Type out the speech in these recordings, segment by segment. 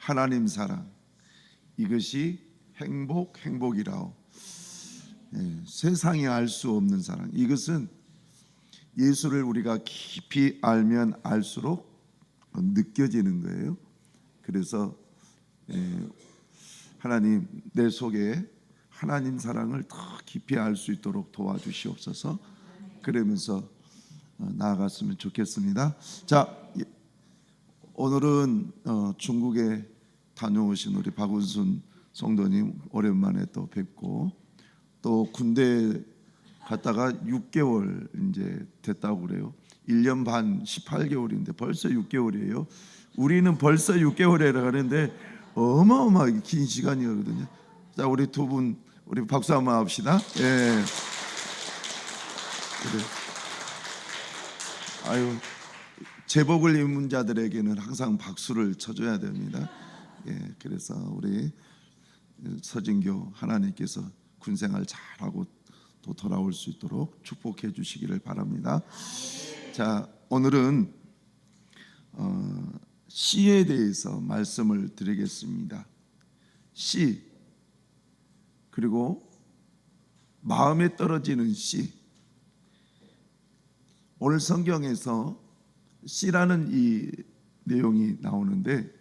하나님 사랑, 이것이 행복이라오. 세상이 알 수 없는 사랑, 이것은 예수를 우리가 깊이 알면 알수록 느껴지는 거예요. 그래서 하나님, 내 속에 하나님 사랑을 더 깊이 알 수 있도록 도와주시옵소서. 그러면서 나아갔으면 좋겠습니다. 자, 오늘은 중국에 다녀오신 우리 박운순 성도님 오랜만에 또 뵙고, 또 군대 갔다가 6개월 이제 됐다고 그래요. 1년 반 18개월인데 벌써 6개월이에요. 우리는 벌써 6개월이라 하는데 어마어마하게 긴 시간이거든요. 자, 우리 두 분 우리 박수 한번 합시다. 예. 그래. 아유, 제복을 입은 자들에게는 항상 박수를 쳐줘야 됩니다. 예, 그래서 우리 서진교 하나님께서 군생활 잘하고 또 돌아올 수 있도록 축복해 주시기를 바랍니다. 자, 오늘은 시에 대해서 말씀을 드리겠습니다. 시, 그리고 마음에 떨어지는 시. 오늘 성경에서 시라는 이 내용이 나오는데,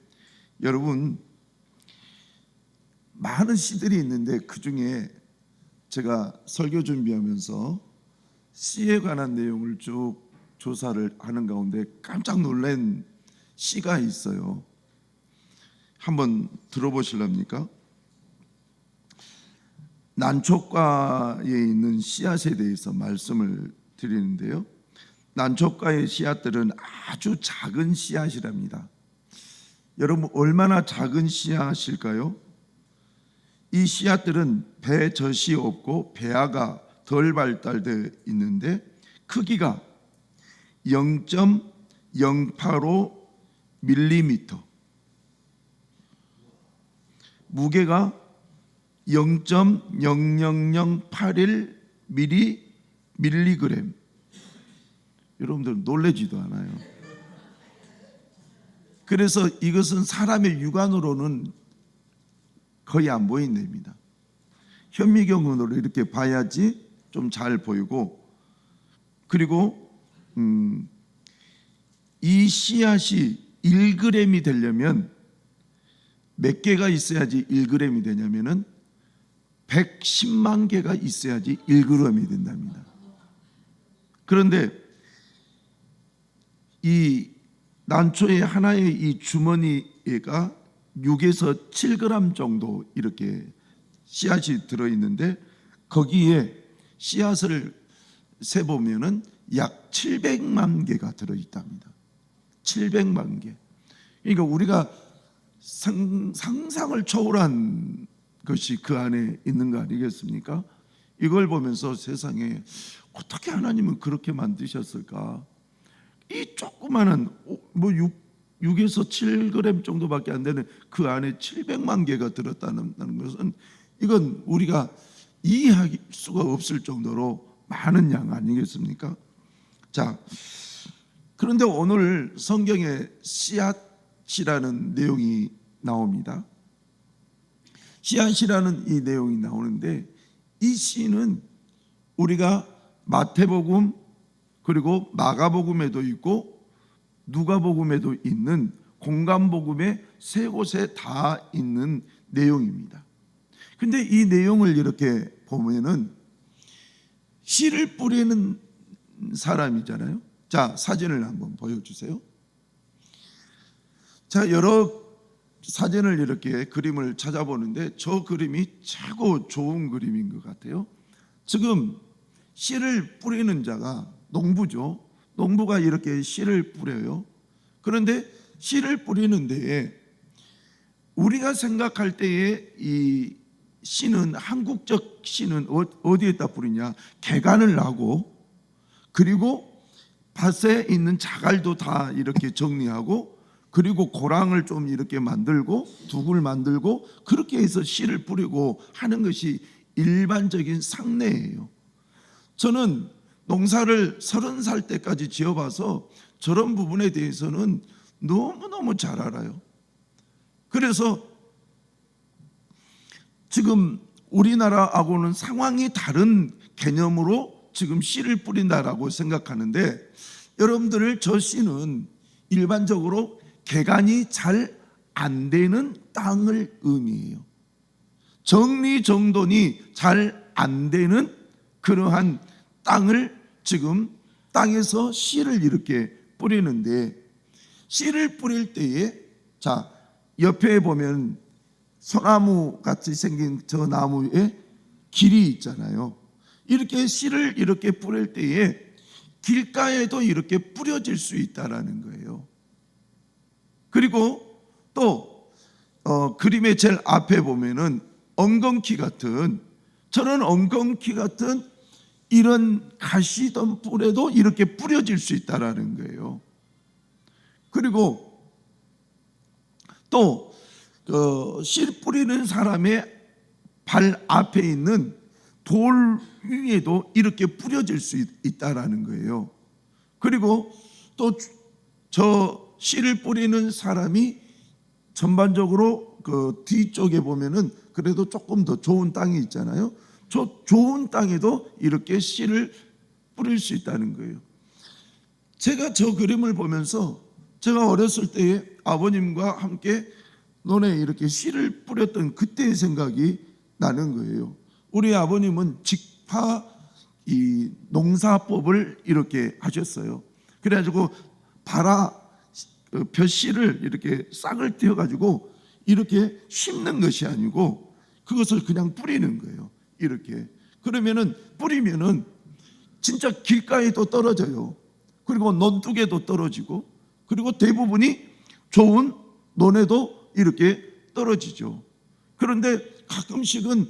여러분, 많은 시들이 있는데 그 중에 제가 설교 준비하면서 시에 관한 내용을 쭉 조사를 하는 가운데 깜짝 놀란 시가 있어요. 한번 들어보실랍니까? 난초과에 있는 씨앗에 대해서 말씀을 드리는데요, 난초과의 씨앗들은 아주 작은 씨앗이랍니다. 여러분, 얼마나 작은 씨앗일까요? 이 씨앗들은 배젖이 없고 배아가 덜 발달되어 있는데 크기가 0.085mm, 무게가 0.00081mg. 여러분들 놀라지도 않아요. 그래서 이것은 사람의 육안으로는 거의 안 보인답니다. 현미경으로 이렇게 봐야지 좀 잘 보이고, 그리고 이 씨앗이 1g이 되려면 몇 개가 있어야지 1g이 되냐면은 110만 개가 있어야지 1g이 된답니다. 그런데 이 난초의 하나의 이 주머니가 6에서 7g 정도 이렇게 씨앗이 들어있는데, 거기에 씨앗을 세보면은 약 700만 개가 들어있답니다. 700만 개. 그러니까 우리가 상상을 초월한 것이 그 안에 있는 거 아니겠습니까? 이걸 보면서 세상에 어떻게 하나님은 그렇게 만드셨을까? 이 조그마한 6에서 7g 정도밖에 안 되는 그 안에 700만 개가 들었다는 것은, 이건 우리가 이해할 수가 없을 정도로 많은 양 아니겠습니까? 자, 그런데 오늘 성경에 씨앗이라는 내용이 나옵니다. 씨앗이라는 이 내용이 나오는데, 이 씨는 우리가 마태복음 그리고 마가복음에도 있고 누가복음에도 있는 공관복음의 세 곳에 다 있는 내용입니다. 근데 이 내용을 이렇게 보면은 씨를 뿌리는 사람이잖아요. 자, 사진을 한번 보여주세요. 자, 여러 사진을 이렇게 그림을 찾아보는데 저 그림이 최고 좋은 그림인 것 같아요. 지금 씨를 뿌리는 자가 농부죠. 농부가 이렇게 씨를 뿌려요. 그런데 씨를 뿌리는 데에 우리가 생각할 때에 이 씨는, 한국적 씨는 어디에다 뿌리냐? 개간을 하고, 그리고 밭에 있는 자갈도 다 이렇게 정리하고, 그리고 고랑을 좀 이렇게 만들고 둑을 만들고, 그렇게 해서 씨를 뿌리고 하는 것이 일반적인 상례예요. 저는 농사를 30살 때까지 지어봐서 저런 부분에 대해서는 너무너무 잘 알아요. 그래서 지금 우리나라하고는 상황이 다른 개념으로 지금 씨를 뿌린다라고 생각하는데, 여러분들 저 씨는 일반적으로 개간이 잘 안 되는 땅을 의미해요. 정리정돈이 잘 안 되는 그러한 땅을 지금 땅에서 씨를 이렇게 뿌리는데, 씨를 뿌릴 때에 자 옆에 보면 소나무 같이 생긴 저 나무에 길이 있잖아요. 이렇게 씨를 이렇게 뿌릴 때에 길가에도 이렇게 뿌려질 수 있다라는 거예요. 그리고 또 그림의 제일 앞에 보면은 엉겅퀴 같은, 저런 엉겅퀴 같은 이런 가시덤불에도 이렇게 뿌려질 수 있다라는 거예요. 그리고 또 씨 뿌리는 사람의 발 앞에 있는 돌 위에도 이렇게 뿌려질 수 있다라는 거예요. 그리고 또 저 씨를 뿌리는 사람이 전반적으로 그 뒤쪽에 보면은 그래도 조금 더 좋은 땅이 있잖아요. 저 좋은 땅에도 이렇게 씨를 뿌릴 수 있다는 거예요. 제가 저 그림을 보면서 제가 어렸을 때에 아버님과 함께 논에 이렇게 씨를 뿌렸던 그때의 생각이 나는 거예요. 우리 아버님은 직파 이 농사법을 이렇게 하셨어요. 그래가지고 벼씨를 이렇게 싹을 띄어가지고 이렇게 심는 것이 아니고 그것을 그냥 뿌리는 거예요. 이렇게 그러면은 뿌리면은 진짜 길가에도 떨어져요. 그리고 논둑에도 떨어지고, 그리고 대부분이 좋은 논에도 이렇게 떨어지죠. 그런데 가끔씩은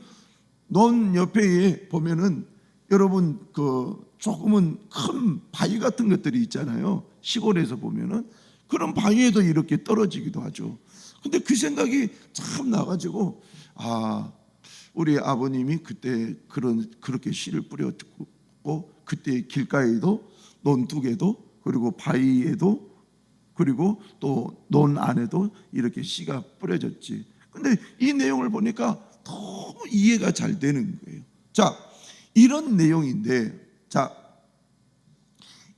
논 옆에 보면은 여러분 그 조금은 큰 바위 같은 것들이 있잖아요. 시골에서 보면은 그런 바위에도 이렇게 떨어지기도 하죠. 근데 그 생각이 참 나가지고, 우리 아버님이 그때 그렇게 씨를 뿌렸고, 그때 길가에도 논둑에도 그리고 바위에도 그리고 또 논 안에도 이렇게 씨가 뿌려졌지. 근데 이 내용을 보니까 너무 이해가 잘 되는 거예요. 자, 이런 내용인데,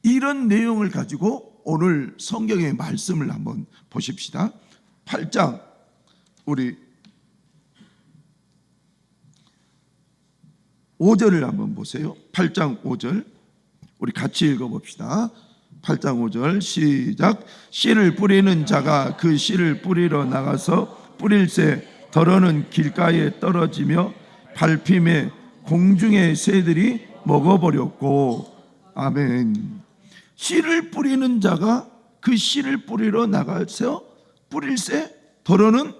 이런 내용을 가지고 오늘 성경의 말씀을 한번 보십시다. 8장 우리 5절을 한번 보세요. 8장 5절 우리 같이 읽어봅시다. 8장 5절 시작. 씨를 뿌리는 자가 그 씨를 뿌리러 나가서 뿌릴새 더러는 길가에 떨어지며 밟힘에 공중의 새들이 먹어버렸고. 아멘. 씨를 뿌리는 자가 그 씨를 뿌리러 나가서 뿌릴새 더러는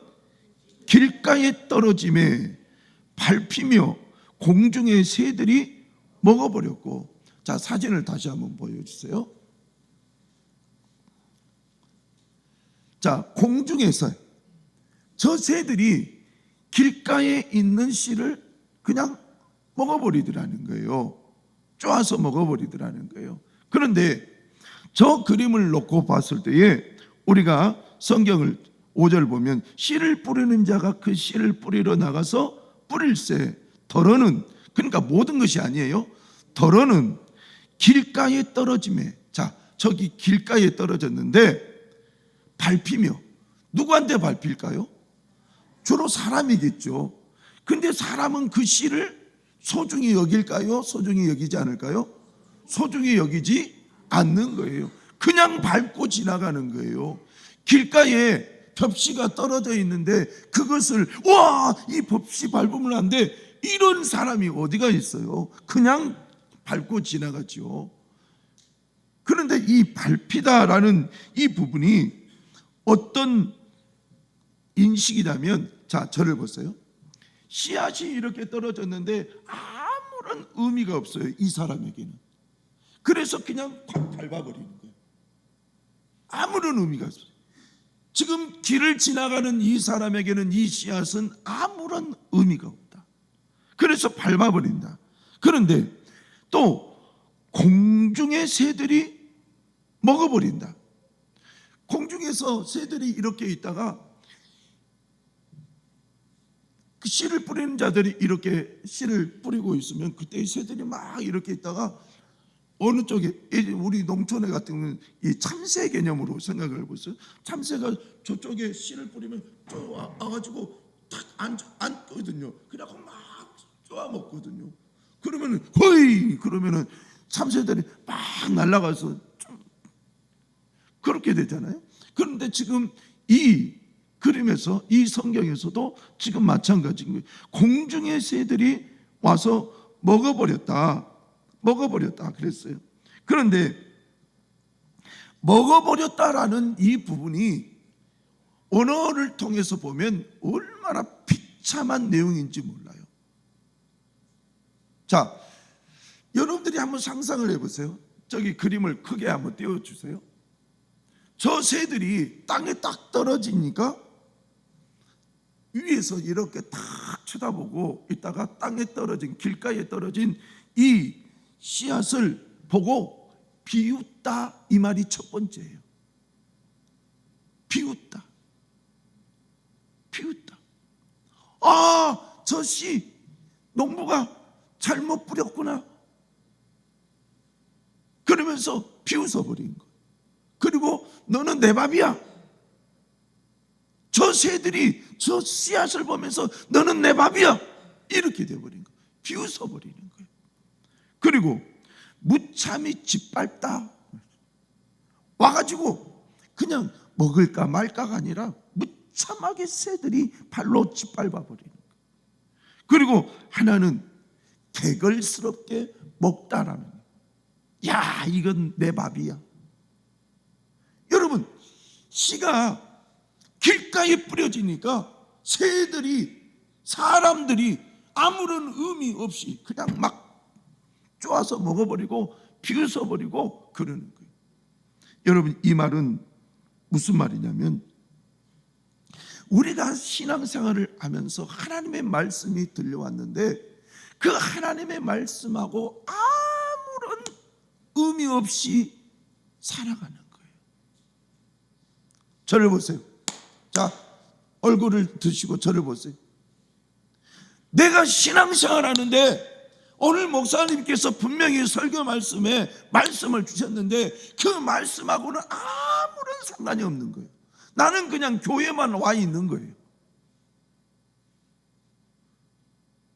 길가에 떨어짐에 밟히며 공중의 새들이 먹어버렸고. 자, 사진을 다시 한번 보여주세요. 자, 공중에서 저 새들이 길가에 있는 씨를 그냥 먹어버리더라는 거예요. 쪼아서 먹어버리더라는 거예요. 그런데 저 그림을 놓고 봤을 때에 우리가 성경을 5절 보면 씨를 뿌리는 자가 그 씨를 뿌리러 나가서 뿌릴새 더러는, 그러니까 모든 것이 아니에요. 더러는 길가에 떨어짐에, 자, 저기 길가에 떨어졌는데 밟히며, 누구한테 밟힐까요? 주로 사람이겠죠. 근데 사람은 그 씨를 소중히 여길까요? 소중히 여기지 않을까요? 소중히 여기지 않는 거예요. 그냥 밟고 지나가는 거예요. 길가에 벽씨가 떨어져 있는데 그것을 이 벽씨 밟으면 안 돼, 이런 사람이 어디가 있어요? 그냥 밟고 지나가죠. 그런데 이 밟히다라는 이 부분이 어떤 인식이냐면, 자, 저를 보세요. 씨앗이 이렇게 떨어졌는데 아무런 의미가 없어요, 이 사람에게는. 그래서 그냥 팍 밟아버리는 거예요. 아무런 의미가 없어요. 지금 길을 지나가는 이 사람에게는 이 씨앗은 아무런 의미가 없다. 그래서 밟아버린다. 그런데 또 공중의 새들이 먹어버린다. 공중에서 새들이 이렇게 있다가 그 씨를 뿌리는 자들이 이렇게 씨를 뿌리고 있으면 그때 새들이 막 이렇게 있다가 어느 쪽에, 우리 농촌에 같은 경우는 이 참새 개념으로 생각을 해보세요. 참새가 저쪽에 씨를 뿌리면 쭉 와가지고 탁 앉거든요. 그래갖고 막 쪼아 먹거든요. 그러면은 허이 그러면은 참새들이 막 날아가서 그렇게 되잖아요. 그런데 지금 이 그림에서, 이 성경에서도 지금 마찬가지인 거예요. 공중의 새들이 와서 먹어버렸다 그랬어요. 그런데 먹어버렸다라는 이 부분이 언어를 통해서 보면 얼마나 비참한 내용인지 몰라요. 자, 여러분들이 한번 상상을 해보세요. 저기 그림을 크게 한번 띄워주세요. 저 새들이 땅에 딱 떨어지니까 위에서 이렇게 딱 쳐다보고 있다가 땅에 떨어진, 길가에 떨어진 이 씨앗을 보고 비웃다, 이 말이 첫 번째예요. 비웃다. 아, 저 씨 농부가 잘못 뿌렸구나. 그러면서 비웃어버린 거예요. 그리고 너는 내 밥이야. 저 새들이 저 씨앗을 보면서 너는 내 밥이야, 이렇게 돼버린 거예요. 비웃어버리는 거예요. 그리고 무참히 짓밟다. 와가지고 그냥 먹을까 말까가 아니라 무참하게 새들이 발로 짓밟아버리는 거예요. 그리고 하나는 개걸스럽게 먹다라는 거예요. 야, 이건 내 밥이야. 여러분, 씨가 길가에 뿌려지니까 새들이, 사람들이 아무런 의미 없이 그냥 막 쪼아서 먹어버리고 비웃어버리고 그러는 거예요. 여러분, 이 말은 무슨 말이냐면, 우리가 신앙생활을 하면서 하나님의 말씀이 들려왔는데 그 하나님의 말씀하고 아무런 의미 없이 살아가는 거예요. 저를 보세요. 자, 얼굴을 드시고 저를 보세요. 내가 신앙생활 하는데 오늘 목사님께서 분명히 설교 말씀에 말씀을 주셨는데 그 말씀하고는 아무런 상관이 없는 거예요. 나는 그냥 교회만 와 있는 거예요.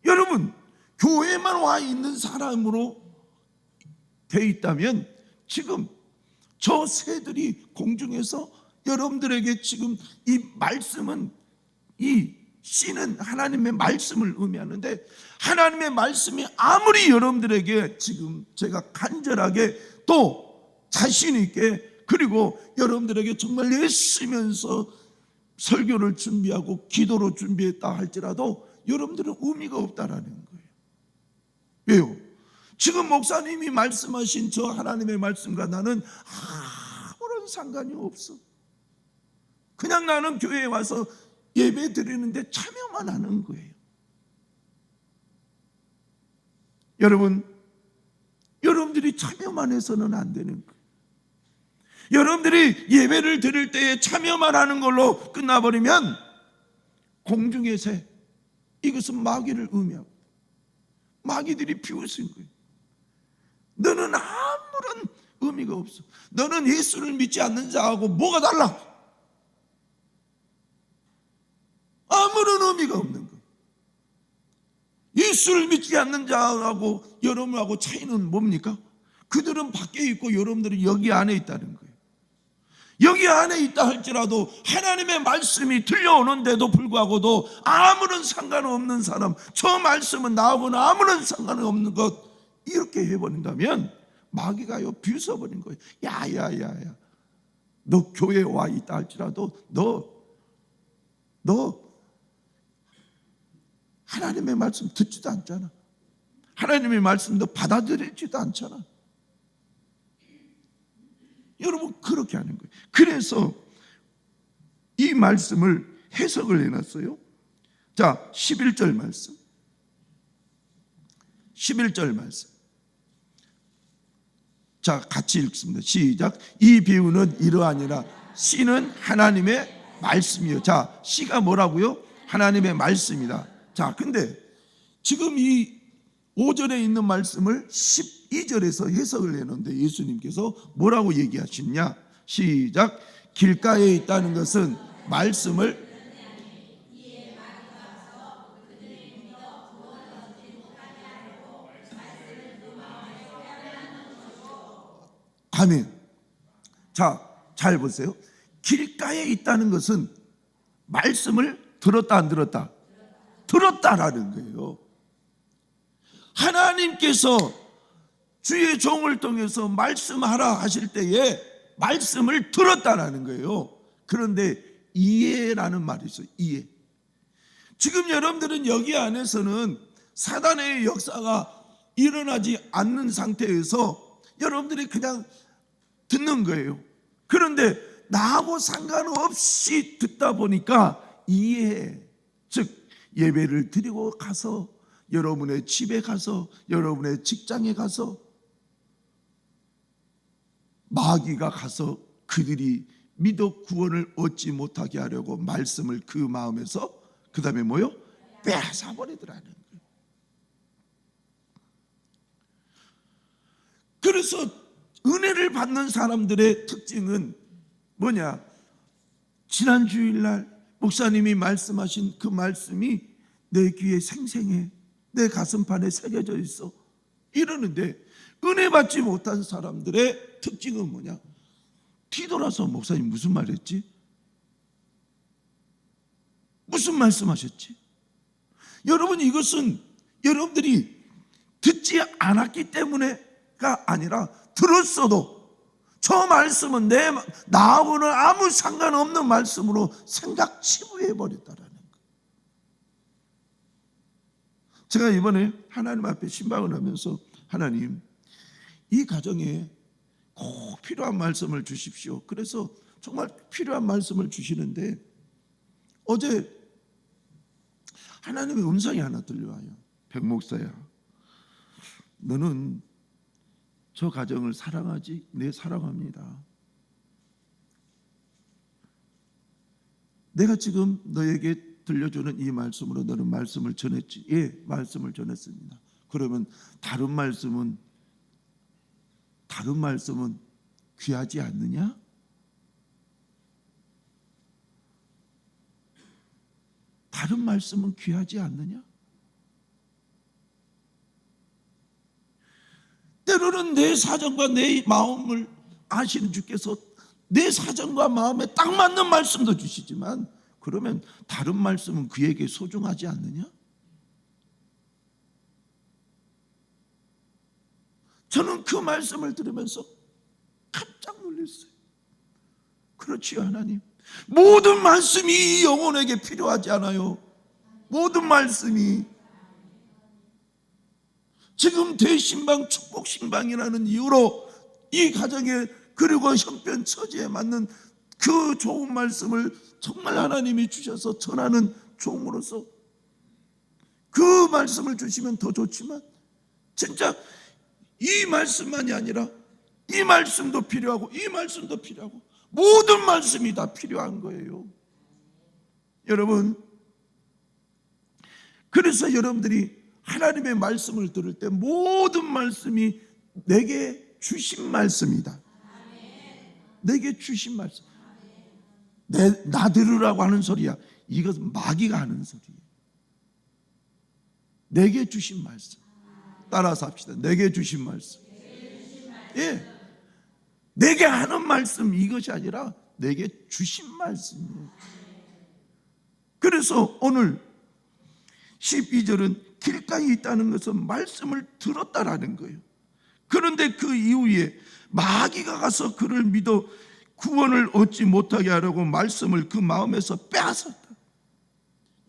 여러분, 교회만 와 있는 사람으로 돼 있다면 지금 저 새들이 공중에서 여러분들에게 지금 이 말씀은, 이 씨는 하나님의 말씀을 의미하는데 하나님의 말씀이 아무리 여러분들에게 지금 제가 간절하게 또 자신 있게, 그리고 여러분들에게 정말 애쓰면서 설교를 준비하고 기도로 준비했다 할지라도 여러분들은 의미가 없다라는 거예요. 왜요? 지금 목사님이 말씀하신 저 하나님의 말씀과 나는 아무런 상관이 없어. 그냥 나는 교회에 와서 예배 드리는데 참여만 하는 거예요. 여러분, 여러분들이 참여만 해서는 안 되는 거예요. 여러분들이 예배를 드릴 때에 참여만 하는 걸로 끝나버리면 공중의 새, 이것은 마귀를 의미하고 마귀들이 비웃은 거예요. 너는 아무런 의미가 없어. 너는 예수를 믿지 않는 자하고 뭐가 달라? 아무런 의미가 없는 거예요. 예수를 믿지 않는 자하고 여러분하고 차이는 뭡니까? 그들은 밖에 있고 여러분들은 여기 안에 있다는 거예요. 여기 안에 있다 할지라도 하나님의 말씀이 들려오는데도 불구하고도 아무런 상관없는 사람, 저 말씀은 나하고는 아무런 상관없는 것, 이렇게 해버린다면 마귀가요 비웃어버린 거예요. 야야야야, 너 교회에 와 있다 할지라도 너 하나님의 말씀 듣지도 않잖아. 하나님의 말씀도 받아들이지도 않잖아. 여러분, 그렇게 하는 거예요. 그래서 이 말씀을 해석을 해놨어요. 자, 11절 말씀. 11절 말씀. 자, 같이 읽습니다. 시작. 이 비유는 이러하니라. 씨는 하나님의 말씀이요. 자, 씨가 뭐라고요? 하나님의 말씀이다. 자, 자, 근데 지금 이 5절에 있는 말씀을 12절에서 해석을 해놓는데 예수님께서 뭐라고 얘기하시냐? 시작. 길가에 있다는 것은 말씀을 아멘. 자, 잘 보세요. 길가에 있다는 것은 말씀을 들었다 안 들었다? 들었다라는 거예요. 하나님께서 주의 종을 통해서 말씀하라 하실 때에 말씀을 들었다라는 거예요. 그런데 이해라는 말이 있어요. 이해. 지금 여러분들은 여기 안에서는 사단의 역사가 일어나지 않는 상태에서 여러분들이 그냥 듣는 거예요. 그런데 나하고 상관없이 듣다 보니까 이해해. 즉 예배를 드리고 가서 여러분의 집에 가서 여러분의 직장에 가서 마귀가 가서 그들이 믿어 구원을 얻지 못하게 하려고 말씀을 그 마음에서 그 다음에 뭐요? 빼앗아버리더라는 거예요. 그래서 은혜를 받는 사람들의 특징은 뭐냐? 지난 주일날 목사님이 말씀하신 그 말씀이 내 귀에 생생해, 내 가슴판에 새겨져 있어 이러는데, 은혜 받지 못한 사람들의 특징은 뭐냐? 뒤돌아서 목사님 무슨 말 했지? 무슨 말씀하셨지? 여러분, 이것은 여러분들이 듣지 않았기 때문에가 아니라 들었어도 저 말씀은 나하고는 아무 상관없는 말씀으로 생각 치부해버렸다라는 거예요. 제가 이번에 하나님 앞에 신방을 하면서 하나님, 이 가정에 꼭 필요한 말씀을 주십시오. 그래서 정말 필요한 말씀을 주시는데 어제 하나님의 음성이 하나 들려와요. 백 목사야, 너는 저 가정을 사랑하지? 네, 사랑합니다. 내가 지금 너에게 들려주는 이 말씀으로 너는 말씀을 전했지? 예, 말씀을 전했습니다. 그러면 다른 말씀은 귀하지 않느냐? 다른 말씀은 귀하지 않느냐? 때로는 내 사정과 내 마음을 아시는 주께서 내 사정과 마음에 딱 맞는 말씀도 주시지만, 그러면 다른 말씀은 그에게 소중하지 않느냐? 저는 그 말씀을 들으면서 깜짝 놀랐어요. 그렇지요, 하나님. 모든 말씀이 영혼에게 필요하지 않아요. 모든 말씀이. 지금 대신방 축복신방이라는 이유로 이 가정에 그리고 형편 처지에 맞는 그 좋은 말씀을 정말 하나님이 주셔서 전하는 종으로서 그 말씀을 주시면 더 좋지만, 진짜 이 말씀만이 아니라 이 말씀도 필요하고 이 말씀도 필요하고 모든 말씀이 다 필요한 거예요. 여러분, 그래서 여러분들이 하나님의 말씀을 들을 때 모든 말씀이 내게 주신 말씀이다. 내게 주신 말씀. 나 들으라고 하는 소리야. 이것은 마귀가 하는 소리예요. 내게 주신 말씀. 따라서 합시다. 내게 주신 말씀. 예, 내게 하는 말씀, 이것이 아니라 내게 주신 말씀이에요. 그래서 오늘 12절은 길가에 있다는 것은 말씀을 들었다라는 거예요. 그런데 그 이후에 마귀가 가서 그를 믿어 구원을 얻지 못하게 하려고 말씀을 그 마음에서 빼앗았다.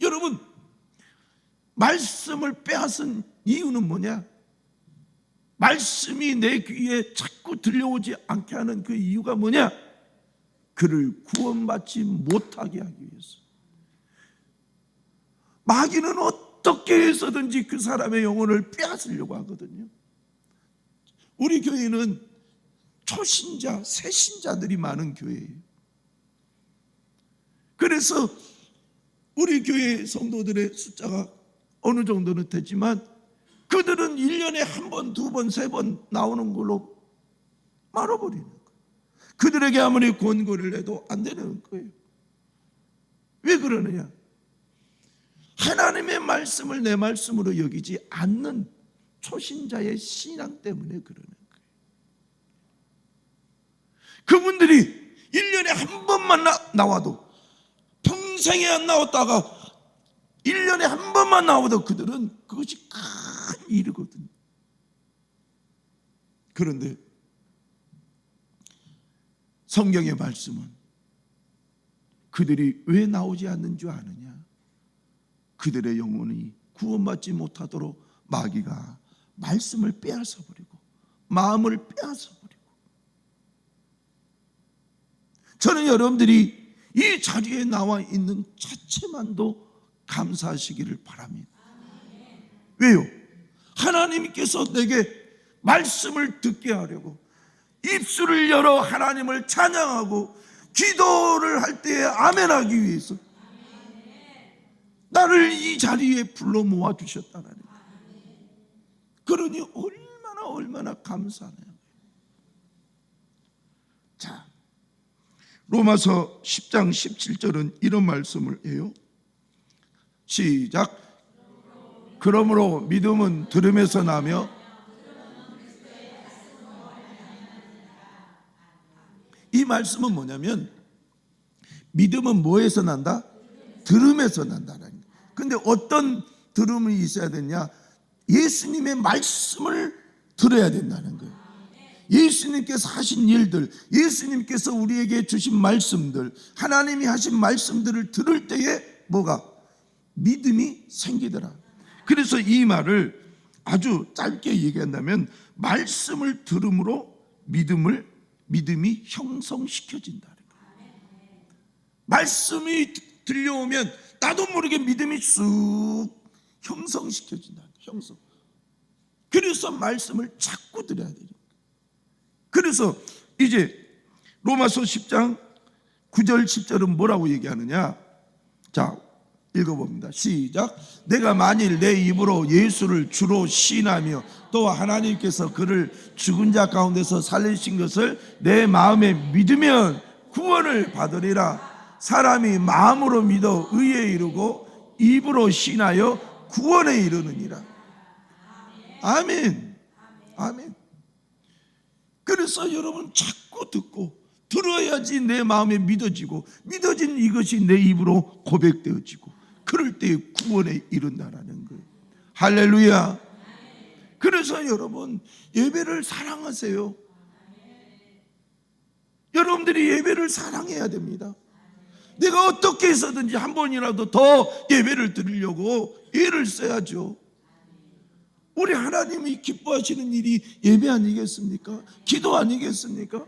여러분, 말씀을 빼앗은 이유는 뭐냐? 말씀이 내 귀에 자꾸 들려오지 않게 하는 그 이유가 뭐냐? 그를 구원받지 못하게 하기 위해서. 마귀는 어떻게 해서든지 그 사람의 영혼을 빼앗으려고 하거든요. 우리 교회는 초신자, 새신자들이 많은 교회예요. 그래서 우리 교회 성도들의 숫자가 어느 정도는 되지만 그들은 1년에 한 번, 두 번, 세 번 나오는 걸로 말아버리는 거예요. 그들에게 아무리 권고를 해도 안 되는 거예요. 왜 그러느냐? 하나님의 말씀을 내 말씀으로 여기지 않는 초신자의 신앙 때문에 그러는 거예요. 그분들이 1년에 한 번만 나와도, 평생에 안 나왔다가 1년에 한 번만 나와도 그들은 그것이 큰 일이거든요. 그런데 성경의 말씀은 그들이 왜 나오지 않는 줄 아느냐? 그들의 영혼이 구원받지 못하도록 마귀가 말씀을 빼앗아 버리고 마음을 빼앗아 버리고. 저는 여러분들이 이 자리에 나와 있는 자체만도 감사하시기를 바랍니다. 왜요? 하나님께서 내게 말씀을 듣게 하려고 입술을 열어 하나님을 찬양하고 기도를 할 때에 아멘하기 위해서 나를 이 자리에 불러 모아 주셨다는 거예요. 그러니 얼마나 감사하네요. 자, 로마서 10장 17절은 이런 말씀을 해요. 시작. 그러므로 믿음은 들음에서 나며, 이 말씀은 뭐냐면 믿음은 뭐에서 난다? 들음에서 난다는 거예요. 근데 어떤 들음이 있어야 되냐? 예수님의 말씀을 들어야 된다는 거예요. 예수님께서 하신 일들, 예수님께서 우리에게 주신 말씀들, 하나님이 하신 말씀들을 들을 때에 뭐가? 믿음이 생기더라. 그래서 이 말을 아주 짧게 얘기한다면 말씀을 들음으로 믿음이 형성시켜진다는 거예요. 말씀이 들려오면 나도 모르게 믿음이 쑥 형성시켜진다는 거예요. 형성. 그래서 말씀을 자꾸 들어야 돼요. 그래서 이제 로마서 10장 9절 10절은 뭐라고 얘기하느냐? 자, 읽어봅니다. 시작. 내가 만일 내 입으로 예수를 주로 시인하며 또 하나님께서 그를 죽은 자 가운데서 살리신 것을 내 마음에 믿으면 구원을 받으리라. 사람이 마음으로 믿어 의에 이르고 입으로 시인하여 구원에 이르느니라. 아멘. 아멘. 그래서 여러분 자꾸 듣고 들어야지 내 마음에 믿어지고, 믿어진 이것이 내 입으로 고백되어지고, 그럴 때 구원에 이른다라는 거예요. 할렐루야. 그래서 여러분 예배를 사랑하세요. 여러분들이 예배를 사랑해야 됩니다. 내가 어떻게 해서든지 한 번이라도 더 예배를 드리려고 애를 써야죠. 우리 하나님이 기뻐하시는 일이 예배 아니겠습니까? 기도 아니겠습니까?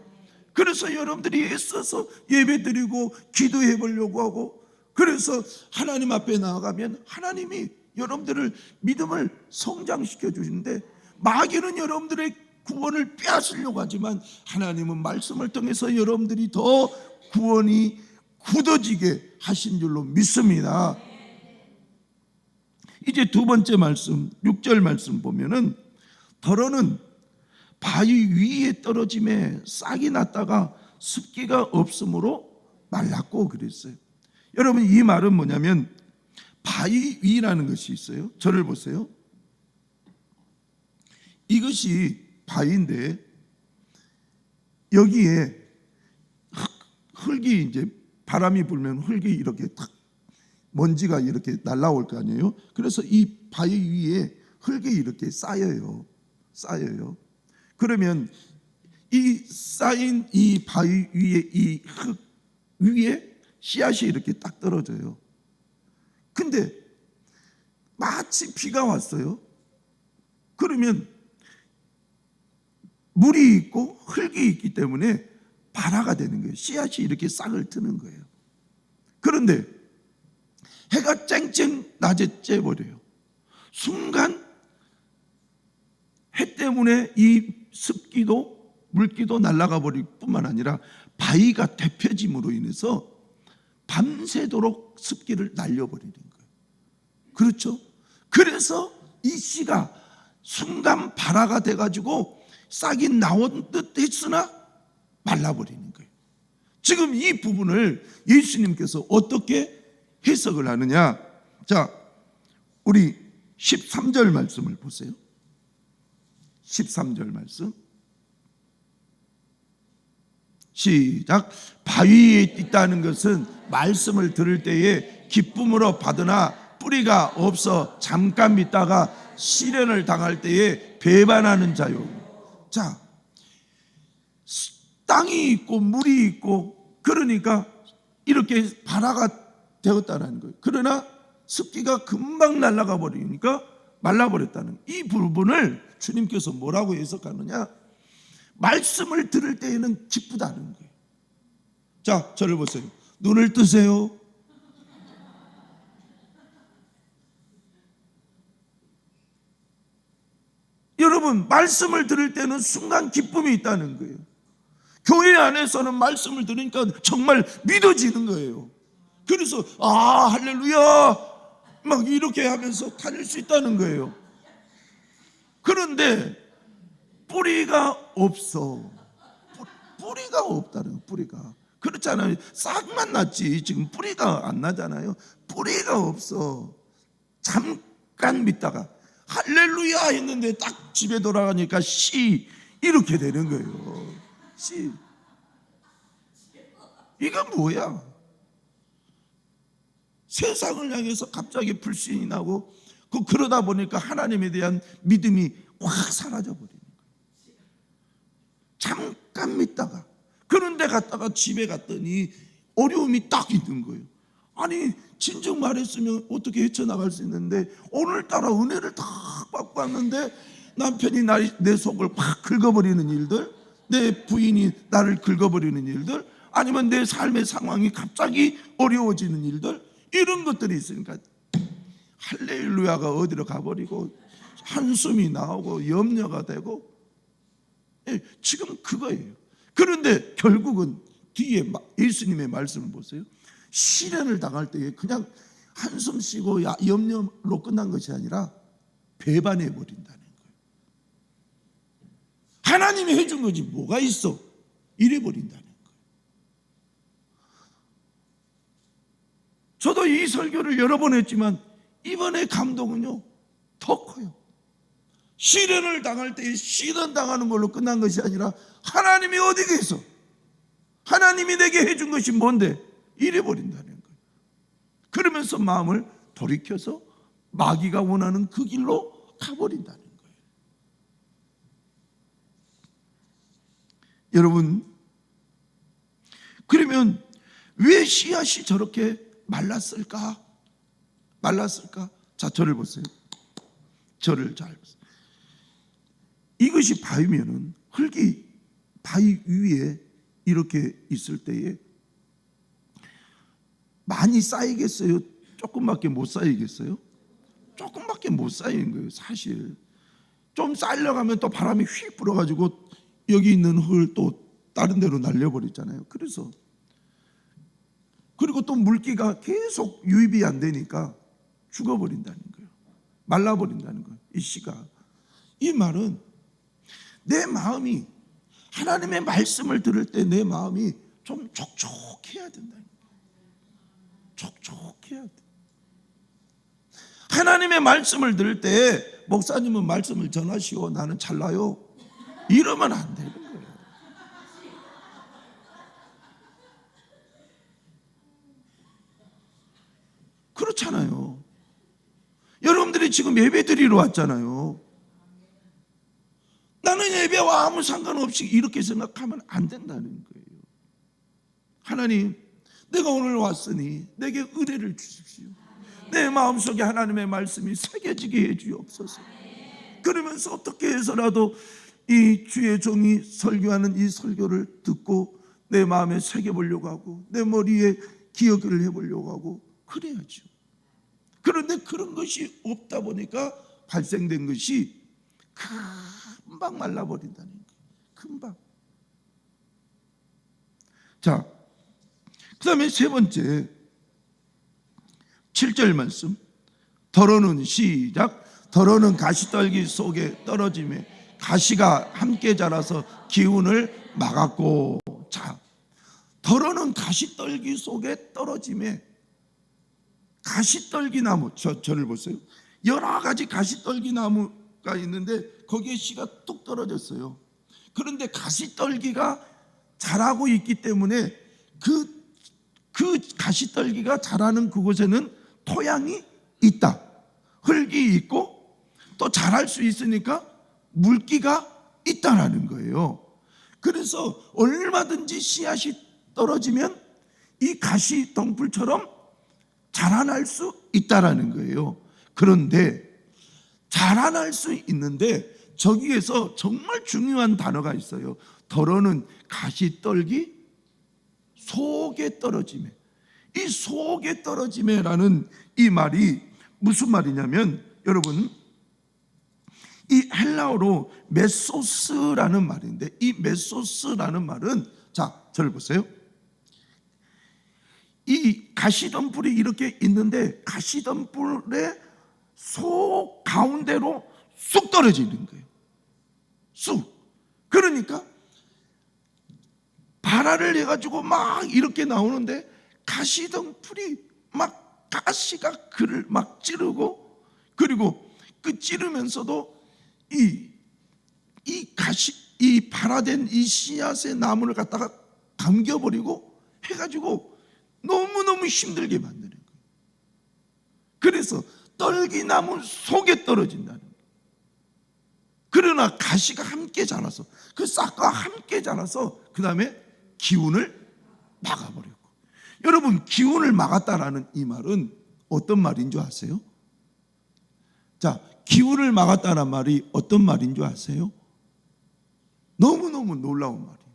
그래서 여러분들이 애써서 예배 드리고 기도해 보려고 하고, 그래서 하나님 앞에 나아가면 하나님이 여러분들을 믿음을 성장시켜 주시는데, 마귀는 여러분들의 구원을 빼앗으려고 하지만 하나님은 말씀을 통해서 여러분들이 더 구원이 굳어지게 하신 줄로 믿습니다. 이제 두 번째 말씀 6절 말씀 보면은 더러는 바위 위에 떨어짐에 싹이 났다가 습기가 없으므로 말랐고 그랬어요. 여러분 이 말은 뭐냐면 바위 위라는 것이 있어요. 저를 보세요. 이것이 바위인데 여기에 흙이 이제 바람이 불면 흙이 이렇게 탁 먼지가 이렇게 날라올 거 아니에요. 그래서 이 바위 위에 흙이 이렇게 쌓여요. 그러면 이 쌓인 이 바위 위에 이 흙 위에 씨앗이 이렇게 딱 떨어져요. 근데 마치 비가 왔어요. 그러면 물이 있고 흙이 있기 때문에 발화가 되는 거예요. 씨앗이 이렇게 싹을 트는 거예요. 그런데 해가 쨍쨍 낮에 쬐버려요. 순간 해 때문에 이 습기도 물기도 날아가 버릴 뿐만 아니라 바위가 데펴짐으로 인해서 밤새도록 습기를 날려버리는 거예요. 그렇죠? 그래서 이 씨가 순간 발화가 돼가지고 싹이 나온 듯 했으나 말라버리는 거예요. 지금 이 부분을 예수님께서 어떻게 해석을 하느냐? 자, 우리 13절 말씀을 보세요. 13절 말씀 시작. 바위에 있다는 것은 말씀을 들을 때에 기쁨으로 받으나 뿌리가 없어 잠깐 믿다가 시련을 당할 때에 배반하는 자요. 자, 땅이 있고 물이 있고 그러니까 이렇게 발화가 되었다는 거예요. 그러나 습기가 금방 날아가 버리니까 말라버렸다는 이 부분을 주님께서 뭐라고 해석하느냐? 말씀을 들을 때에는 기쁘다는 거예요. 자, 저를 보세요. 눈을 뜨세요. 여러분, 말씀을 들을 때는 순간 기쁨이 있다는 거예요. 교회 안에서는 말씀을 들으니까 정말 믿어지는 거예요. 그래서 할렐루야 막 이렇게 하면서 다닐 수 있다는 거예요. 그런데 뿌리가 없어. 뿌리가 없다는 거예요. 뿌리가. 그렇잖아요. 싹만 났지 지금 뿌리가 안 나잖아요. 뿌리가 없어. 잠깐 믿다가 할렐루야 했는데 딱 집에 돌아가니까 씨 이렇게 되는 거예요. 씨. 이건 뭐야? 세상을 향해서 갑자기 불신이 나고 그러다 보니까 하나님에 대한 믿음이 확 사라져 버리는 거예요. 잠깐 믿다가 그런데 갔다가 집에 갔더니 어려움이 딱 있는 거예요. 아니 진즉 말했으면 어떻게 헤쳐나갈 수 있는데 오늘따라 은혜를 딱 받고 왔는데 남편이 내 속을 팍 긁어버리는 일들, 내 부인이 나를 긁어버리는 일들, 아니면 내 삶의 상황이 갑자기 어려워지는 일들, 이런 것들이 있으니까 할렐루야가 어디로 가버리고 한숨이 나오고 염려가 되고 지금 그거예요. 그런데 결국은 뒤에 예수님의 말씀을 보세요. 시련을 당할 때에 그냥 한숨 쉬고 염려로 끝난 것이 아니라 배반해 버린다는 거예요. 하나님이 해준 거지 뭐가 있어 이래 버린다는 거예요. 저도 이 설교를 여러 번 했지만 이번에 감동은요 더 커요. 시련을 당할 때에 시련 당하는 걸로 끝난 것이 아니라 하나님이 어디 계서 하나님이 내게 해준 것이 뭔데 이래 버린다는 거예요. 그러면서 마음을 돌이켜서 마귀가 원하는 그 길로 가버린다는 거예요. 여러분, 그러면 왜 씨앗이 저렇게 말랐을까? 자, 저를 보세요. 저를 잘 보세요. 이것이 바위면은 흙이 바위 위에 이렇게 있을 때에 많이 쌓이겠어요? 조금밖에 못 쌓이겠어요? 조금밖에 못 쌓이는 거예요. 사실 좀 쌓이려고 또 바람이 휙 불어가지고 여기 있는 흙을 또 다른 데로 날려버리잖아요. 그리고 또 물기가 계속 유입이 안 되니까 죽어버린다는 거예요. 말라버린다는 거예요. 이 씨가. 이 말은 내 마음이 하나님의 말씀을 들을 때 내 마음이 좀 촉촉해야 된다는 거예요. 촉촉해야 돼. 하나님의 말씀을 들을 때 목사님은 말씀을 전하시오 나는 잘나요 이러면 안 되는 거예요. 그렇잖아요. 여러분들이 지금 예배 드리러 왔잖아요. 나는 예배와 아무 상관없이 이렇게 생각하면 안 된다는 거예요. 하나님, 내가 오늘 왔으니 내게 은혜를 주십시오. 내 마음속에 하나님의 말씀이 새겨지게 해 주옵소서. 그러면서 어떻게 해서라도 이 주의 종이 설교하는 이 설교를 듣고 내 마음에 새겨보려고 하고 내 머리에 기억을 해보려고 하고 그래야죠. 그런데 그런 것이 없다 보니까 발생된 것이 금방 말라버린다는 거예요. 금방. 자, 그 다음에 세 번째 7절 말씀 더러는 시작. 더러는 가시떨기 속에 떨어짐에 가시가 함께 자라서 기운을 막았고. 자, 더러는 가시떨기 속에 떨어짐에 가시떨기 나무, 저를 보세요. 여러 가지 가시떨기 나무가 있는데 거기에 씨가 뚝 떨어졌어요. 그런데 가시떨기가 자라고 있기 때문에 그 가시떨기가 자라는 그곳에는 토양이 있다. 흙이 있고 또 자랄 수 있으니까 물기가 있다라는 거예요. 그래서 얼마든지 씨앗이 떨어지면 이 가시 덩굴처럼 자라날 수 있다라는 거예요. 그런데 자라날 수 있는데 저기에서 정말 중요한 단어가 있어요. 더러는 가시떨기 속에 떨어짐에. 이 속에 떨어짐에라는 이 말이 무슨 말이냐면, 여러분, 이 헬라어로 메소스라는 말인데, 이 메소스라는 말은, 자, 저를 보세요. 이 가시덤불이 이렇게 있는데 가시덤불의 속 가운데로 쑥 떨어지는 거예요. 쑥. 그러니까 발화를 해가지고 막 이렇게 나오는데 가시덤불이 막 가시가 그를 막 찌르고, 그리고 그 찌르면서도 이 발화된 이 씨앗의 나무를 갖다가 감겨버리고 해가지고 너무너무 힘들게 만드는 거예요. 그래서 떨기나무 속에 떨어진다는 거예요. 그러나 가시가 함께 자라서, 그 싹과 함께 자라서 그 다음에 기운을 막아버렸고. 여러분, 기운을 막았다라는 이 말은 어떤 말인 줄 아세요? 자, 기운을 막았다는 말이 어떤 말인 줄 아세요? 너무너무 놀라운 말이에요.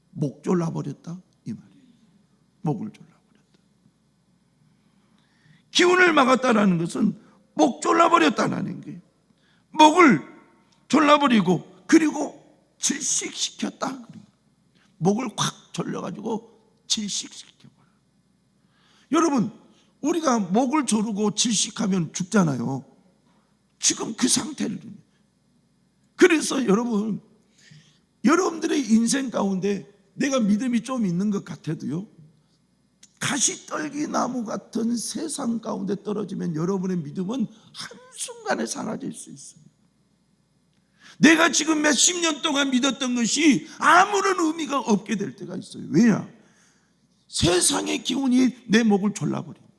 목 졸라버렸다, 이 말이에요. 목을 졸라버렸다. 기운을 막았다라는 것은 목 졸라버렸다는 거예요. 목을 졸라버리고 그리고 질식시켰다. 목을 확 졸려가지고 질식시켜버려요. 여러분, 우리가 목을 조르고 질식하면 죽잖아요. 지금 그 상태를. 그래서 여러분들의 인생 가운데 내가 믿음이 좀 있는 것 같아도요, 가시떨기 나무 같은 세상 가운데 떨어지면 여러분의 믿음은 한순간에 사라질 수 있어요. 내가 지금 몇십 년 동안 믿었던 것이 아무런 의미가 없게 될 때가 있어요. 왜냐? 세상의 기운이 내 목을 졸라버리니까.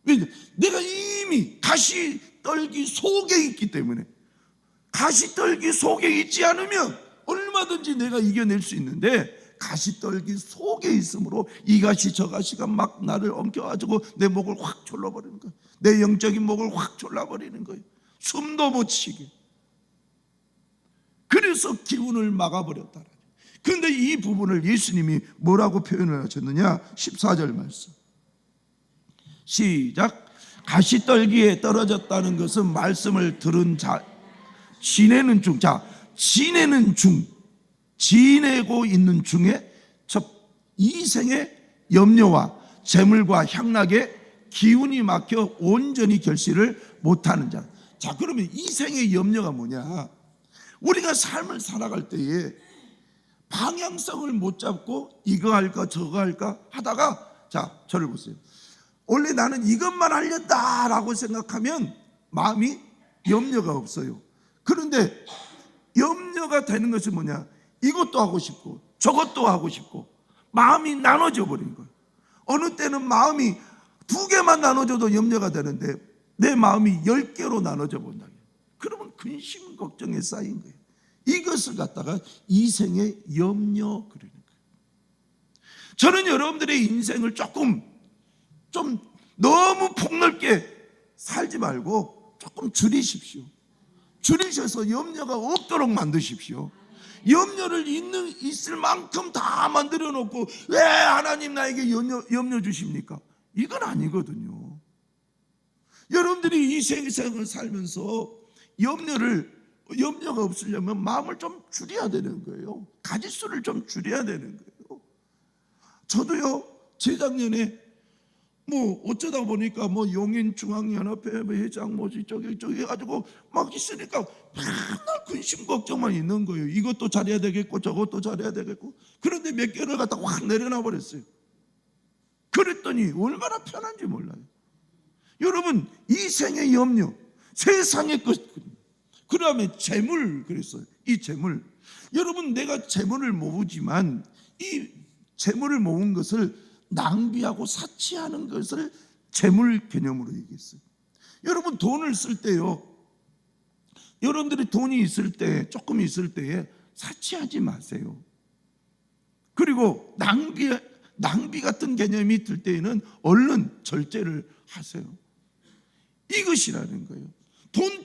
왜냐? 내가 이미 가시떨기 속에 있기 때문에. 가시떨기 속에 있지 않으면 얼마든지 내가 이겨낼 수 있는데, 가시떨기 속에 있으므로 이 가시 저 가시가 막 나를 엉켜가지고 내 목을 확 졸라버리는 거예요. 내 영적인 목을 확 졸라버리는 거예요. 숨도 못 쉬게. 그래서 기운을 막아버렸다. 그런데 이 부분을 예수님이 뭐라고 표현을 하셨느냐? 14절 말씀 시작. 가시떨기에 떨어졌다는 것은 말씀을 들은 자, 지내는 중. 자, 지내는 중, 지내고 있는 중에 이생의 염려와 재물과 향락에 기운이 막혀 온전히 결실을 못하는 자. 자, 그러면 이생의 염려가 뭐냐? 우리가 삶을 살아갈 때에 방향성을 못 잡고 이거 할까 저거 할까 하다가, 자, 저를 보세요. 원래 나는 이것만 하려다라고 생각하면 마음이 염려가 없어요. 그런데 염려가 되는 것은 뭐냐? 이것도 하고 싶고 저것도 하고 싶고 마음이 나눠져 버린 거예요. 어느 때는 마음이 2개만 나눠져도 염려가 되는데 내 마음이 10개로 나눠져 본다. 그러면 근심 걱정에 쌓인 거예요. 이것을 갖다가 이생의 염려 그러는 거예요. 저는 여러분들의 인생을 좀 너무 폭넓게 살지 말고 조금 줄이십시오. 줄이셔서 염려가 없도록 만드십시오. 염려를 있을 만큼 다 만들어 놓고 왜 하나님 나에게 염려 주십니까? 이건 아니거든요. 여러분들이 이 세상을 살면서 염려가 없으려면 마음을 좀 줄여야 되는 거예요. 가짓수를 좀 줄여야 되는 거예요. 저도요, 재작년에 뭐 어쩌다 보니까 뭐 용인중앙연합회 회장 뭐지 저기 해가지고 막 있으니까 맨날 근심 걱정만 있는 거예요. 이것도 잘해야 되겠고 저것도 잘해야 되겠고. 그런데 몇 개를 갖다 확 내려놔 버렸어요. 그랬더니 얼마나 편한지 몰라요. 여러분, 이 생의 염려, 세상의 것, 그 다음에 재물, 그랬어요. 이 재물, 여러분, 내가 재물을 모으지만 이 재물을 모은 것을 낭비하고 사치하는 것을 재물 개념으로 얘기했어요. 여러분, 돈을 쓸 때요, 여러분들이 돈이 있을 때, 조금 있을 때에 사치하지 마세요. 그리고 낭비 같은 개념이 들 때에는 얼른 절제를 하세요. 이것이라는 거예요. 돈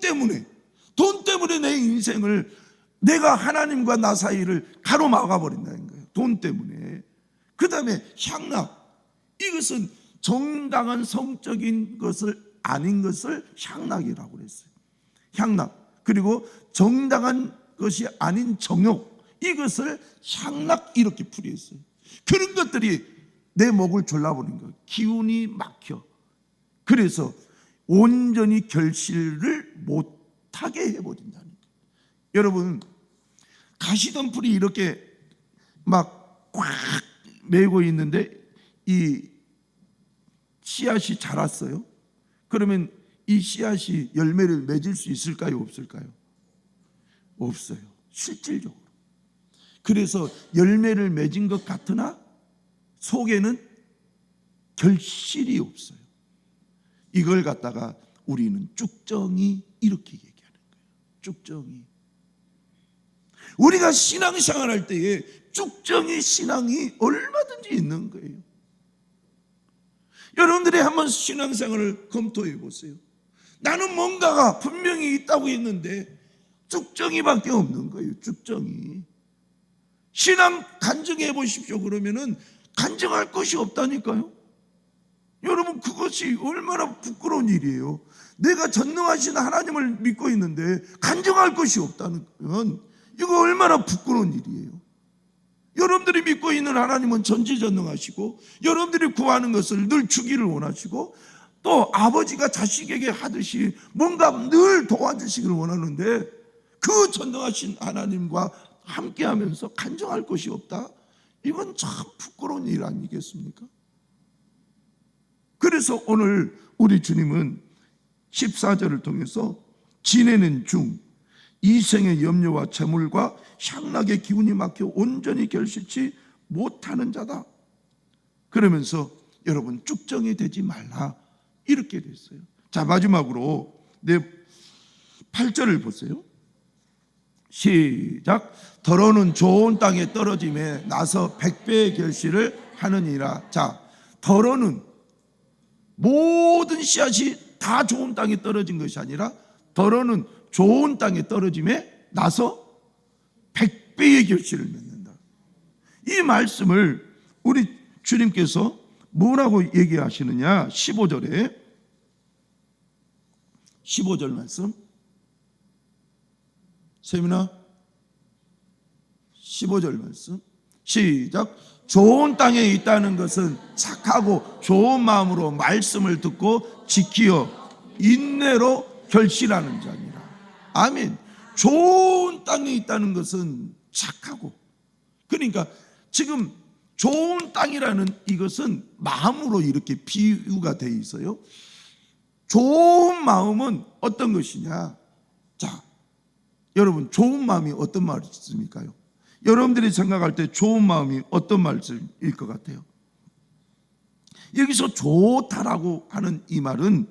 때문에 내 인생을, 내가 하나님과 나 사이를 가로막아 버린다는 거예요. 돈 때문에. 그 다음에 향락, 이것은 정당한 성적인 것을 아닌 것을 향락이라고 그랬어요. 향락. 그리고 정당한 것이 아닌 정욕, 이것을 향락, 이렇게 풀이했어요. 그런 것들이 내 목을 졸라버린 거예요. 기운이 막혀. 그래서 온전히 결실을 못하게 해버린다는 거예요. 여러분, 가시덤불이 이렇게 막 꽉 메고 있는데 이 씨앗이 자랐어요. 그러면 이 씨앗이 열매를 맺을 수 있을까요? 없을까요? 없어요. 실질적으로. 그래서 열매를 맺은 것 같으나 속에는 결실이 없어요. 이걸 갖다가 우리는 쭉정이 이렇게 얘기하는 거예요. 쭉정이. 우리가 신앙생활 할 때에 쭉정이 신앙이 얼마든지 있는 거예요. 여러분들이 한번 신앙생활을 검토해 보세요. 나는 뭔가가 분명히 있다고 했는데 쭉정이밖에 없는 거예요. 쭉정이. 신앙 간증해 보십시오. 그러면은 간증할 것이 없다니까요. 여러분, 그것이 얼마나 부끄러운 일이에요. 내가 전능하신 하나님을 믿고 있는데 간증할 것이 없다는 건 이거 얼마나 부끄러운 일이에요. 여러분들이 믿고 있는 하나님은 전지전능하시고 여러분들이 구하는 것을 늘 주기를 원하시고 또 아버지가 자식에게 하듯이 뭔가 늘 도와주시기를 원하는데 그 전능하신 하나님과 함께하면서 간증할 것이 없다? 이건 참 부끄러운 일 아니겠습니까? 그래서 오늘 우리 주님은 14절을 통해서 지내는 중 이생의 염려와 재물과 향락의 기운이 막혀 온전히 결실치 못하는 자다. 그러면서 여러분, 쭉정이 되지 말라, 이렇게 됐어요. 자, 마지막으로 내 8절을 보세요. 시작. 더러는 좋은 땅에 떨어짐에 나서 100배의 결실을 하느니라. 자, 더러는 모든 씨앗이 다 좋은 땅에 떨어진 것이 아니라 더러는 좋은 땅에 떨어짐에 나서 100배의 결실을 맺는다. 이 말씀을 우리 주님께서 뭐라고 얘기하시느냐? 15절 말씀. 세민아, 15절 말씀. 시작. 좋은 땅에 있다는 것은 착하고 좋은 마음으로 말씀을 듣고 지키어 인내로 결실하는 자니라. 아멘. 좋은 땅에 있다는 것은 착하고, 그러니까 지금 좋은 땅이라는 이것은 마음으로 이렇게 비유가 되어 있어요. 좋은 마음은 어떤 것이냐? 자, 여러분, 좋은 마음이 어떤 말씀일까요? 여러분들이 생각할 때 좋은 마음이 어떤 말씀일 것 같아요? 여기서 좋다라고 하는 이 말은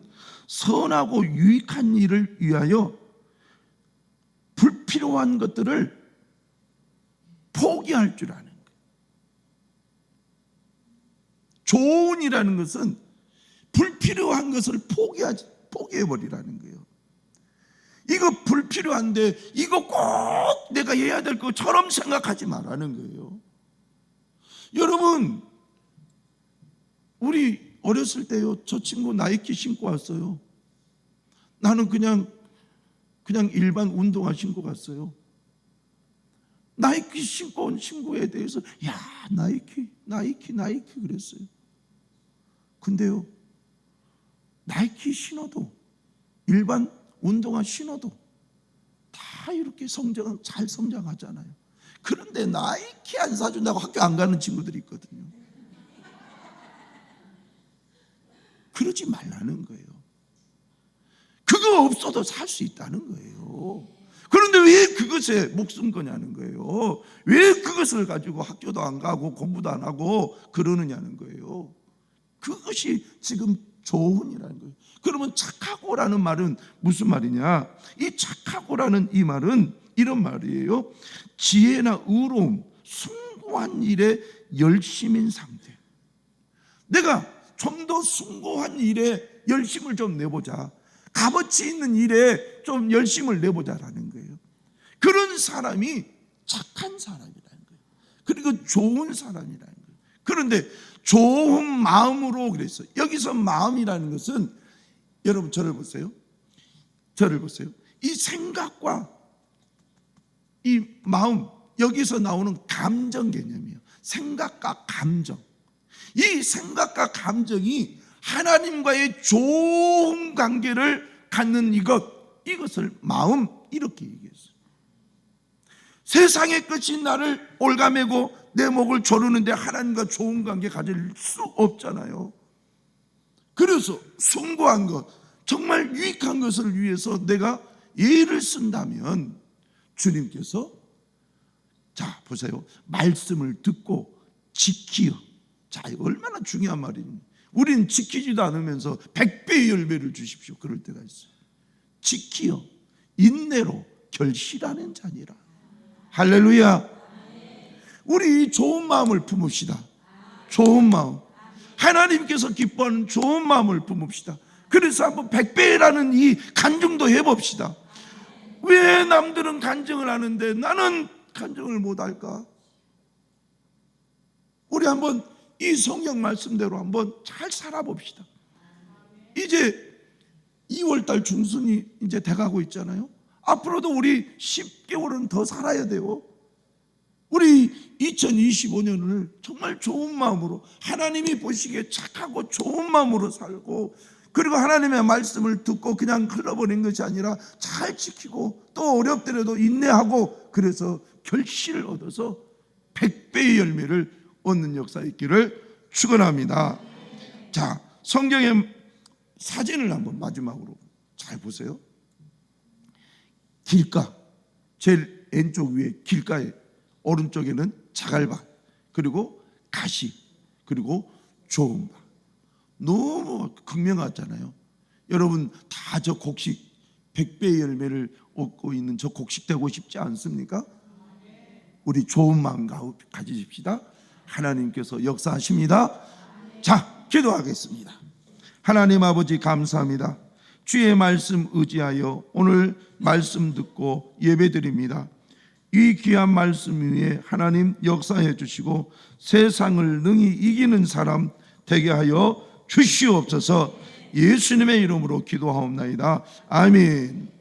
선하고 유익한 일을 위하여 불필요한 것들을 포기할 줄 아는 거예요. 좋은이라는 것은 불필요한 것을 포기해버리라는 거예요. 이거 불필요한데 이거 꼭 내가 해야 될 것처럼 생각하지 말라는 거예요. 여러분, 우리 어렸을 때요, 저 친구 나이키 신고 왔어요. 나는 그냥 일반 운동화 신고 갔어요. 나이키 신고 온 친구에 대해서 야, 나이키 그랬어요. 근데요, 나이키 신어도, 일반 운동화 신어도 다 이렇게 잘 성장하잖아요. 그런데 나이키 안 사준다고 학교 안 가는 친구들이 있거든요. 그러지 말라는 거예요. 그거 없어도 살 수 있다는 거예요. 그런데 왜 그것에 목숨 거냐는 거예요. 왜 그것을 가지고 학교도 안 가고 공부도 안 하고 그러느냐는 거예요. 그것이 지금 조언이라는 거예요. 그러면 착하고라는 말은 무슨 말이냐? 이 착하고라는 이 말은 이런 말이에요. 지혜나 의로움, 숭고한 일에 열심인 상태. 내가 좀 더 숭고한 일에 열심을 좀 내보자, 값어치 있는 일에 좀 열심을 내보자라는 거예요. 그런 사람이 착한 사람이라는 거예요. 그리고 좋은 사람이라는 거예요. 그런데 좋은 마음으로 그랬어요. 여기서 마음이라는 것은, 여러분 저를 보세요. 저를 보세요. 이 생각과 이 마음, 여기서 나오는 감정 개념이에요. 생각과 감정. 이 생각과 감정이 하나님과의 좋은 관계를 갖는 이것을 마음, 이렇게 얘기했어요. 세상의 끝이 나를 올가매고 내 목을 조르는데 하나님과 좋은 관계 가질 수 없잖아요. 그래서 숭고한 것, 정말 유익한 것을 위해서 내가 예를 쓴다면 주님께서, 자 보세요, 말씀을 듣고 지키어. 자, 얼마나 중요한 말입니까? 우리는 지키지도 않으면서 100배의 열매를 주십시오, 그럴 때가 있어요. 지키어 인내로 결실하는 자니라. 할렐루야. 우리 좋은 마음을 품읍시다. 좋은 마음, 하나님께서 기뻐하는 좋은 마음을 품읍시다. 그래서 한번 100배라는 이 간증도 해봅시다. 왜 남들은 간증을 하는데 나는 간증을 못할까? 우리 한번 이 성경 말씀대로 한번 잘 살아봅시다. 이제 2월달 중순이 이제 돼가고 있잖아요. 앞으로도 우리 10개월은 더 살아야 돼요. 우리 2025년을 정말 좋은 마음으로, 하나님이 보시기에 착하고 좋은 마음으로 살고, 그리고 하나님의 말씀을 듣고 그냥 흘러버린 것이 아니라 잘 지키고, 또 어렵더라도 인내하고, 그래서 결실을 얻어서 100배의 열매를 얻는 역사 있기를 축원합니다. 자, 성경의 사진을 한번 마지막으로 잘 보세요. 길가, 제일 왼쪽 위에 길가에 오른쪽에는 자갈밭, 그리고 가시, 그리고 좋은 밭. 너무 극명하잖아요. 여러분 다 저 곡식 100배의 열매를 얻고 있는 저 곡식 되고 싶지 않습니까? 우리 좋은 마음 가지십시다. 하나님께서 역사하십니다. 자, 기도하겠습니다. 하나님 아버지 감사합니다. 주의 말씀 의지하여 오늘 말씀 듣고 예배드립니다. 이 귀한 말씀 위에 하나님 역사해 주시고 세상을 능히 이기는 사람 되게 하여 주시옵소서. 예수님의 이름으로 기도하옵나이다. 아멘.